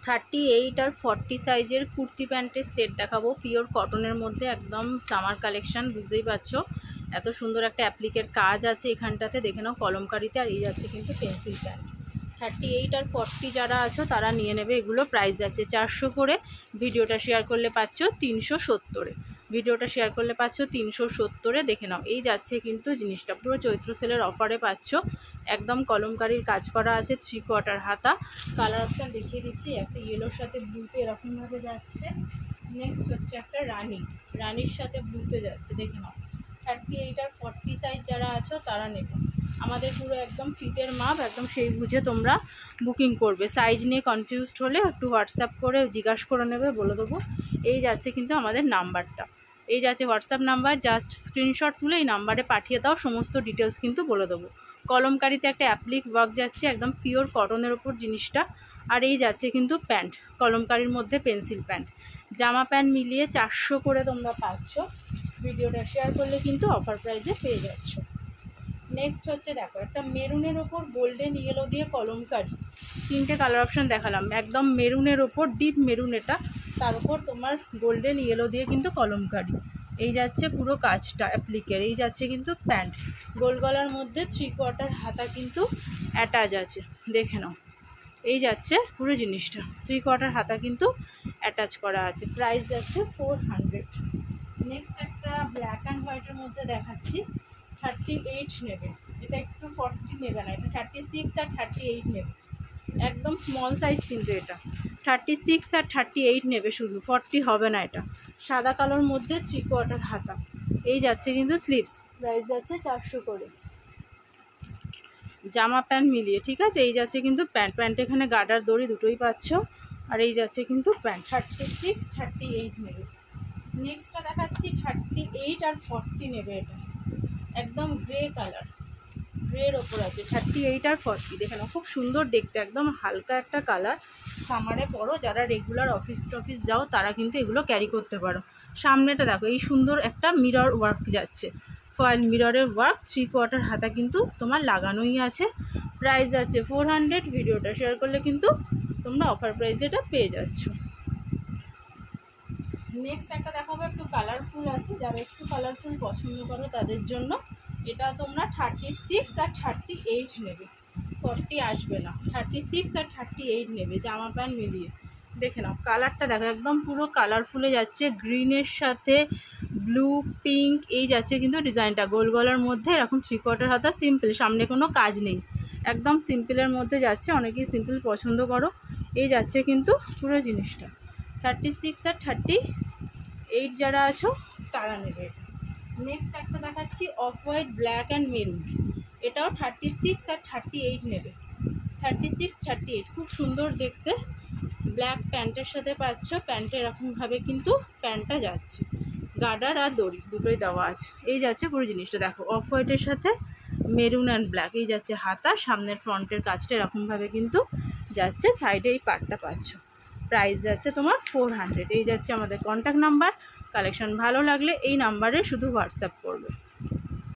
38 আর 40 সাইজের কুর্তি প্যান্টের সেট দেখাবো, পিওর কটনের মধ্যে, একদম সামার কালেকশন। বুঝতেই পারছো এত সুন্দর একটা অ্যাপ্লিকের কাজ আছে এখানটাতে, দেখে নাও কলমকারিতে। আর এই যাচ্ছে কিন্তু পেন্সিল প্যান্ট। 38 আর 40 যারা আছো তারা নিয়ে নেবে। এগুলো প্রাইস যাচ্ছে 400 করে। ভিডিওটা শেয়ার করলে পাচ্ছ 370-এ। ভিডিওটা শেয়ার করলে পাচ্ছ 370-এ। দেখে নাও, এই যাচ্ছে কিন্তু জিনিসটা পুরো চৈত্র সেলের অফারে পাচ্ছ। একদম কলমকারির কাজ করা আছে, 3/4 হাতা। কালার অপশান দেখিয়ে দিচ্ছি, একটা ইয়েলোর সাথে ব্লুতে এরকমভাবে যাচ্ছে। নেক্সট হচ্ছে একটা রানির সাথে ব্লুতে যাচ্ছে। দেখে নাও, 38 আর 40 সাইজ যারা আছো তারা নেবে। আমাদের পুরো একদম ফিতের মাপ, একদম সেই বুঝে তোমরা বুকিং করবে। সাইজ নিয়ে কনফিউজড হলে একটু হোয়াটসঅ্যাপ করে জিজ্ঞাসা করে নেবে, বলে দেবো। এই যাচ্ছে কিন্তু আমাদের নাম্বারটা, এই যাচ্ছে হোয়াটসঅ্যাপ নাম্বার। জাস্ট স্ক্রিনশট তুলে এই নাম্বারে পাঠিয়ে দাও, সমস্ত ডিটেলস কিন্তু বলে দেবো। কলমকারিতে একটা অ্যাপ্লিক ওয়ার্ক যাচ্ছে, একদম পিওর কটনের ওপর জিনিসটা। আর এই যাচ্ছে কিন্তু প্যান্ট, কলমকারির মধ্যে পেন্সিল প্যান্ট। জামা প্যান্ট মিলিয়ে 400 করে তোমরা পাচ্ছ। ভিডিওটা শেয়ার করলে কিন্তু অফার প্রাইসে পেয়ে যাচ্ছ। নেক্সট হচ্ছে দেখো, একটা মেরুনের ওপর গোল্ডেন ইয়েলো দিয়ে কলমকারি। 3টে কালার অপশান দেখালাম, একদম মেরুনের ওপর, ডিপ মেরুন এটা, তার উপর তোমার গোল্ডেন ইয়েলো দিয়ে কিন্তু কলমকারি। এই যাচ্ছে পুরো কাজটা অ্যাপ্লিকের। এই যাচ্ছে কিন্তু প্যান্ট, গোল গলার মধ্যে 3/4 হাতা কিন্তু অ্যাটাচ আছে। দেখে নাও, এই যাচ্ছে পুরো জিনিসটা, 3/4 হাতা কিন্তু অ্যাটাচ করা আছে। প্রাইস যাচ্ছে 400। নেক্সট একটা ব্ল্যাক অ্যান্ড হোয়াইটের মধ্যে দেখাচ্ছি, 38 নেবে। এটা একটু 40 নেবে না, এটা 36 আর 38 নেবে। একদম স্মল সাইজ কিন্তু এটা, 36 আর 38 নেবে শুধু, 40 হবে না এটা। সাদা কালোর মধ্যে 3/4 হাতা। এই যাচ্ছে কিন্তু স্লিভস, প্রাইস যাচ্ছে 400 করে। জামা প্যান্ট মিলিয়ে, ঠিক আছে। এই যাচ্ছে কিন্তু প্যান্ট এখানে গার্ডার দড়ি দুটোই পাচ্ছ। আর এই যাচ্ছে কিন্তু প্যান্ট, 36 38 নেবে। নেক্সটটা দেখাচ্ছি 38 আর 40 নেবে। এটা একদম গ্রে কালার, গ্রের ওপর আছে, 38 আর 40। দেখে নাও, খুব সুন্দর দেখতে, একদম হালকা একটা কালার। সামারে পরো, যারা রেগুলার অফিস টফিস যাও তারা কিন্তু এগুলো ক্যারি করতে পারো। সামনেটা দেখো, এই সুন্দর একটা মিরর ওয়ার্ক যাচ্ছে, ফয়েল মিররের ওয়ার্ক, 3/4 হাতা কিন্তু তোমার লাগানোই আছে। প্রাইস আছে 400। ভিডিওটা শেয়ার করলে কিন্তু তোমরা অফার প্রাইসে এটা পেয়ে যাচ্ছ। নেক্সট একটা দেখাবো, একটু কালারফুল আছে, যারা একটু কালারফুল পছন্দ করো তাদের জন্য। এটা তোমরা 36 আর 38 নেবে, 40 আসবে না। 36 আর 38 নেবে, জামা প্যান্ট মিলিয়ে। দেখে নাও কালারটা, দেখো একদম পুরো কালারফুলে যাচ্ছে, গ্রিনের সাথে ব্লু পিঙ্ক। এই যাচ্ছে কিন্তু ডিজাইনটা, গোল গলার মধ্যে এরকম 3/4 হাতা, সিম্পল, সামনে কোনো কাজ নেই, একদম সিম্পলের মধ্যে যাচ্ছে। অনেকেই সিম্পল পছন্দ করো। এই যাচ্ছে কিন্তু পুরো জিনিসটা, 36 আর 38 যারা আছো তারা নেবে। নেক্সট একটা দেখাচ্ছি off white black and maroon. এটাও 36 আর 38 নেবে, 36 38, খুব সুন্দর দেখতে। ব্ল্যাক প্যান্টের সাথে পাচ্ছ, প্যান্টে এরকমভাবে কিন্তু প্যান্টটা যাচ্ছে, গার্ডার আর দড়ি দুটোই দেওয়া আছে। এই যাচ্ছে পুরো জিনিসটা, দেখো অফ হোয়াইটের সাথে মেরুন অ্যান্ড ব্ল্যাক। এই যাচ্ছে হাতা, সামনের ফ্রন্টের কাজটা এরকমভাবে কিন্তু যাচ্ছে, সাইডে এই পার্টটা পাচ্ছ। প্রাইস যাচ্ছে তোমার 400। এই যাচ্ছে আমাদের কন্ট্যাক্ট নাম্বার। কালেকশন ভালো লাগলে এই নাম্বারে শুধু হোয়াটসঅ্যাপ করবে।